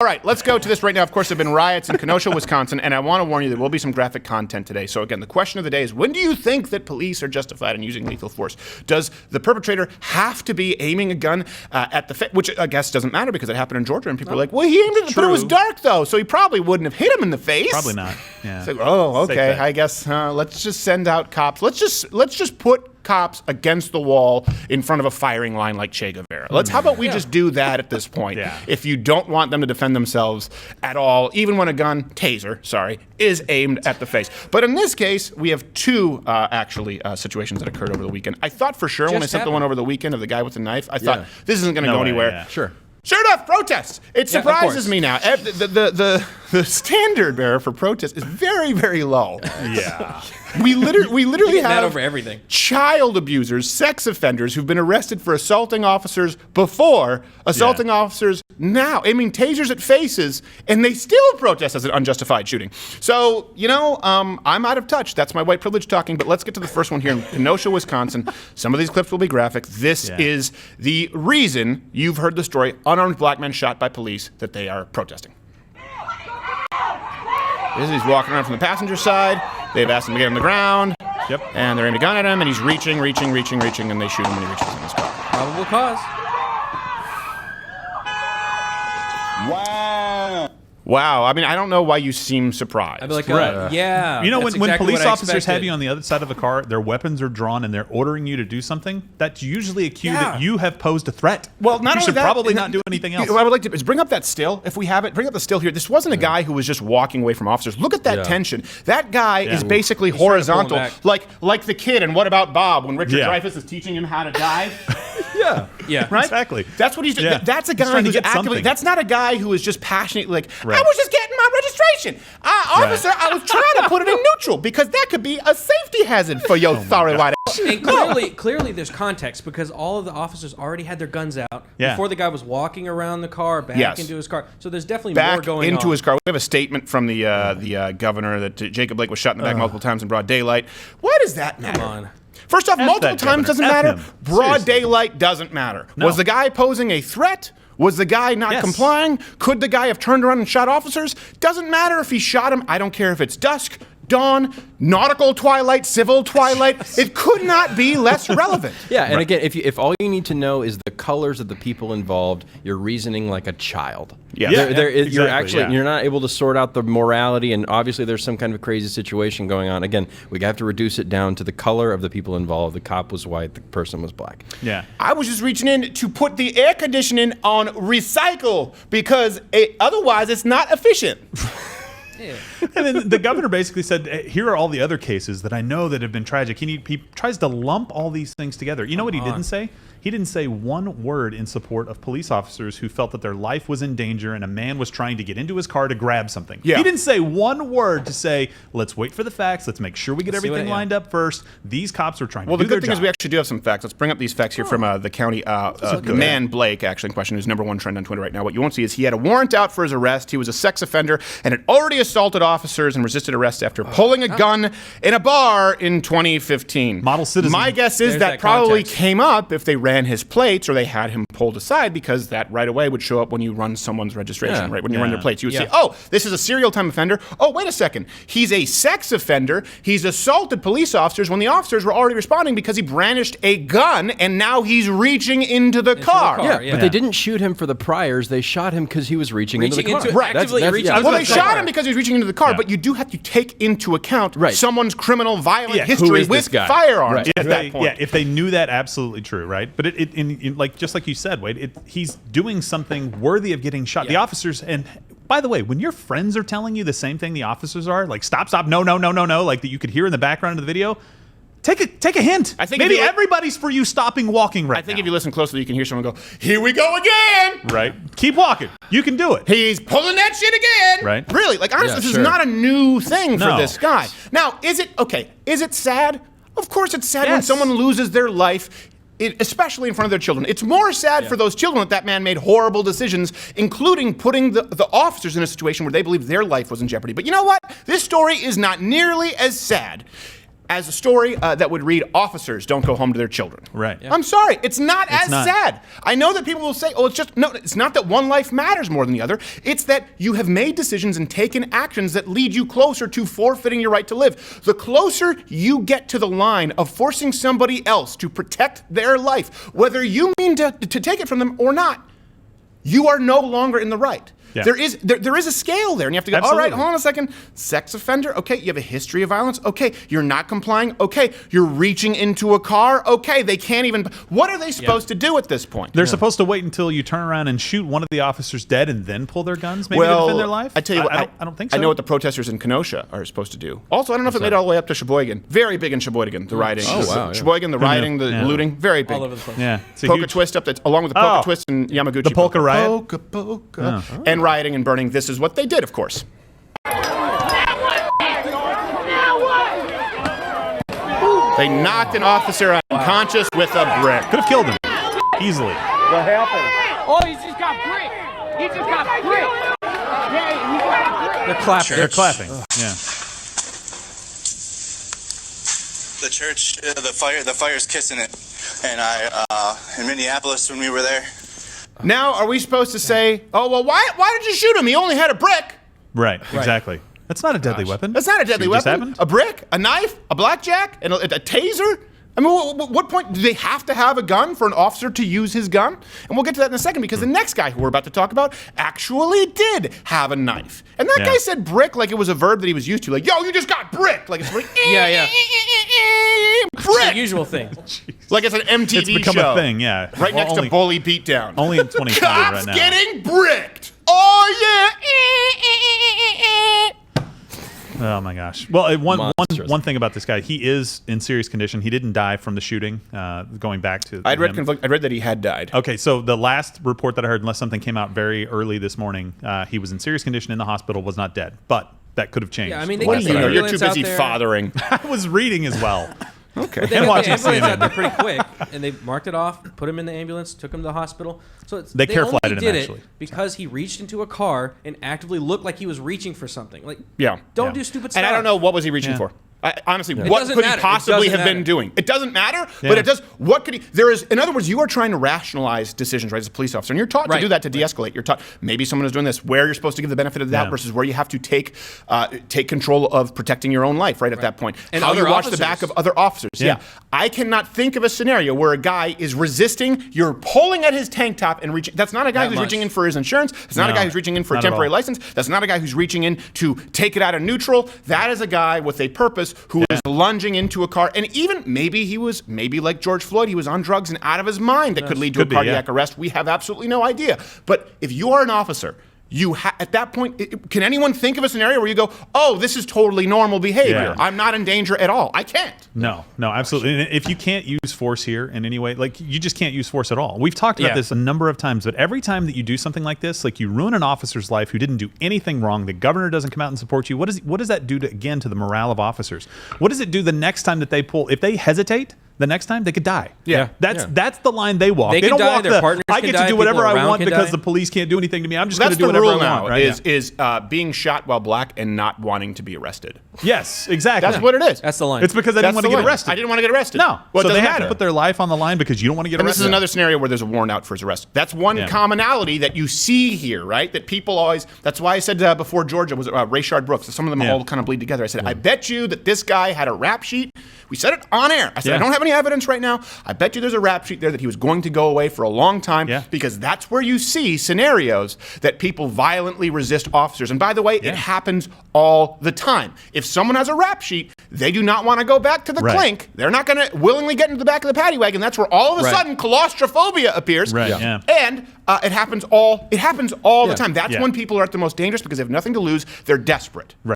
All right, let's go to this right now. Of course, there have been riots in Kenosha, Wisconsin, and I want to warn you there will be some graphic content today. So again, the question of the day is, when do you think that police are justified in using lethal force? Does the perpetrator have to be aiming a gun at the face? Which I guess doesn't matter because it happened in Georgia, and people are like, well, he aimed it, but it was dark, though, so he probably wouldn't have hit him in the face. Probably not, yeah. It's like, oh, okay, I guess let's just send out cops. Let's just put cops against the wall in front of a firing line like Che Guevara. How about we just do that at this point? If you don't want them to defend themselves at all, even when a taser, is aimed at the face. But in this case, we have two situations that occurred over the weekend. I thought for sure when I sent the one over the weekend of the guy with the knife, I thought this isn't going to go anywhere. Yeah. Sure. Sure enough, protests. It surprises me now. The standard bearer for protests is very, very low. Yeah. We literally have over everything. Child abusers, sex offenders who've been arrested for assaulting officers before, assaulting officers now, aiming tasers at faces, and they still protest as an unjustified shooting. So, I'm out of touch. That's my white privilege talking, but let's get to the first one here in Kenosha, Wisconsin. Some of these clips will be graphic. This is the reason you've heard the story, unarmed black men shot by police, that they are protesting. He's walking around from the passenger side. They've asked him to get on the ground. Yep. And they're aiming a gun at him, and he's reaching, and they shoot him when he reaches in his car. Probable cause. Wow. I mean, I don't know why you seem surprised. I'd be like, yeah. You know, when exactly police officers have you on the other side of a car, their weapons are drawn, and they're ordering you to do something, that's usually a cue that you have posed a threat. Well, not you only should that, probably not do anything else. What I would like to is bring up that still, if we have it. Bring up the still here. This wasn't a guy who was just walking away from officers. Look at that tension. That guy is basically horizontal, like the kid in What About Bob when Richard Dreyfuss is teaching him how to dive. Yeah. Right? Exactly. That's what he's doing. Yeah. That's a guy who's actively. That's not a guy who is just passionate. Like, I was just getting my registration. Officer, I was trying to put it in neutral because that could be a safety hazard for your sorry white ass. And clearly there's context because all of the officers already had their guns out before the guy was walking around the car, back into his car. So there's definitely more going on. Back into his car. We have a statement from the governor that Jacob Blake was shot in the back multiple times in broad daylight. Why does that matter? Come on. First off, multiple times doesn't matter. Broad daylight doesn't matter. No. Was the guy posing a threat? Was the guy not complying? Could the guy have turned around and shot officers? Doesn't matter if he shot him. I don't care if it's dusk, dawn, nautical twilight, civil twilight. It could not be less relevant. Yeah, and again, if all you need to know is the colors of the people involved, you're reasoning like a child. You're not able to sort out the morality, and obviously there's some kind of crazy situation going on. Again, we have to reduce it down to the color of the people involved. The cop was white, the person was black. Yeah. I was just reaching in to put the air conditioning on recycle because otherwise it's not efficient. Yeah. And then the governor basically said, here are all the other cases that I know that have been tragic. He tries to lump all these things together. You know what he didn't say? He didn't say one word in support of police officers who felt that their life was in danger and a man was trying to get into his car to grab something. Yeah. He didn't say one word to say, let's wait for the facts. Let's make sure we get everything lined up first. These cops are trying to do their job. Well, the good thing is we actually do have some facts. Let's bring up these facts here from the county. The man, Blake, actually in question, who's #1 trend on Twitter right now. What you won't see is he had a warrant out for his arrest. He was a sex offender and had already assaulted officers and resisted arrest after pulling a gun in a bar in 2015. Model citizen. My guess is that probably came up if they ran his plates or they had him pulled aside, because that right away would show up when you run someone's registration, right? When you run their plates, you would see, oh, this is a serial time offender. Oh, wait a second. He's a sex offender. He's assaulted police officers when the officers were already responding because he brandished a gun, and now he's reaching into the car. But they didn't shoot him for the priors. They shot him because he was reaching into the car. Well, they shot him because he was reaching into the car, but you do have to take into account someone's criminal violent history with firearms at that point. Yeah, if they knew that, absolutely true, right? But just like you said, Wade, he's doing something worthy of getting shot. The officers, and by the way, when your friends are telling you the same thing the officers are, like stop, no, like that you could hear in the background of the video, take a hint. I think maybe everybody's for you stopping walking right now. I think if you listen closely, you can hear someone go, here we go again. Right. Keep walking. You can do it. He's pulling that shit again. Right. Really, like honestly, this is not a new thing for this guy. Now, is it sad? Of course it's sad when someone loses their life, especially in front of their children. It's more sad for those children that man made horrible decisions, including putting the officers in a situation where they believe their life was in jeopardy. But you know what? This story is not nearly as sad. as a story that would read, officers don't go home to their children. Right. Yeah. I'm sorry. It's not as sad. I know that people will say, oh, it's not that one life matters more than the other. It's that you have made decisions and taken actions that lead you closer to forfeiting your right to live. The closer you get to the line of forcing somebody else to protect their life, whether you mean to take it from them or not, you are no longer in the right. Yeah. There is a scale there, and you have to go, all right, hold on a second. Sex offender, okay, you have a history of violence, okay, you're not complying, okay, you're reaching into a car, okay, they can't even, what are they supposed to do at this point? They're supposed to wait until you turn around and shoot one of the officers dead and then pull their guns, maybe to defend their life? I tell you what, I don't think so. I know what the protesters in Kenosha are supposed to do. Also, I don't know if it made it all the way up to Sheboygan. Very big in Sheboygan, the rioting. Oh, wow. Sheboygan, the rioting, the looting, very big. All over the place. Yeah. Polka twist up, along with the polka twist in Yamaguchi. The polka riot? Polka. And rioting and burning. This is what they did, of course. They knocked an officer unconscious with a brick. Could have killed him easily. What happened? Oh, he just got bricked. He just got bricked. Yeah, he got bricked. They're clapping. They're clapping. Yeah. The church, the fire's kissing it, and in Minneapolis when we were there. Now, are we supposed to say, oh, well, why did you shoot him? He only had a brick. Right, exactly. That's not a deadly weapon. That's not a deadly weapon. A brick, a knife, a blackjack, and a taser? I mean, what point do they have to have a gun for an officer to use his gun? And we'll get to that in a second, because the next guy who we're about to talk about actually did have a knife. And that guy said brick like it was a verb that he was used to. Like, yo, you just got brick. Like it's like, brick. It's the usual thing. Like it's an MTV show. It's become a thing, yeah. Right next to Bully Beatdown. Only in 2020 right now. Getting bricked. Oh, yeah. Oh my gosh! Well, one thing about this guy, he is in serious condition. He didn't die from the shooting. Going back to, I'd read that he had died. Okay, so the last report that I heard, unless something came out very early this morning, he was in serious condition in the hospital, was not dead, but that could have changed. Yeah, I mean, they what do you know? You're too busy fathering. I was reading as well. Okay. But they got the ambulance out there pretty quick, and they marked it off, put him in the ambulance, took him to the hospital. So they care flighted him, actually. Because he reached into a car and actively looked like he was reaching for something. Like, don't do stupid stuff. And I don't know, what was he reaching for? Honestly, what could he possibly have been doing? It doesn't matter, but it does. What could he? There is, in other words, you are trying to rationalize decisions, right, as a police officer, and you're taught to do that to de-escalate. You're taught maybe someone is doing this, where you're supposed to give the benefit of the doubt versus where you have to take control of protecting your own life, right, at that point. And how you watch the back of other officers. Yeah. I cannot think of a scenario where a guy is resisting. You're pulling at his tank top and reaching. That's not a guy who's reaching in for his insurance. That's not a guy who's reaching in for a temporary license. That's not a guy who's reaching in to take it out of neutral. That is a guy with a purpose who is lunging into a car, and even maybe like George Floyd, he was on drugs and out of his mind that could lead to a cardiac arrest. We have absolutely no idea. But if you are an officer, at that point, can anyone think of a scenario where you go, oh, this is totally normal behavior. I'm not in danger at all. I can't. No, absolutely. And if you can't use force here in any way, like you just can't use force at all. We've talked about this a number of times, but every time that you do something like this, like you ruin an officer's life who didn't do anything wrong, the governor doesn't come out and support you, what does that do again to the morale of officers? What does it do the next time that they pull? If they hesitate, the next time they could die. That's the line they walk. They don't walk I get to do whatever I want because the police can't do anything to me. I'm just going to do whatever I want. Right? Is being shot while black and not wanting to be arrested. Yes, exactly. That's what it is. That's the line. It's because I didn't want to get arrested. I didn't want to get arrested. No. So they have to put their life on the line because you don't want to get arrested. This is another scenario where there's a warrant out for his arrest. That's one commonality that you see here, right? That people always. That's why I said before Georgia was Rayshard Brooks. Some of them all kind of bleed together. I said I bet you that this guy had a rap sheet. We said it on air. I said I don't have any evidence right now. I bet you there's a rap sheet there that he was going to go away for a long time because that's where you see scenarios that people violently resist officers. And by the way, it happens all the time. If someone has a rap sheet, they do not want to go back to the clink. They're not going to willingly get into the back of the paddy wagon. That's where all of a sudden claustrophobia appears. And it happens all the time. That's when people are at the most dangerous because they have nothing to lose. They're desperate.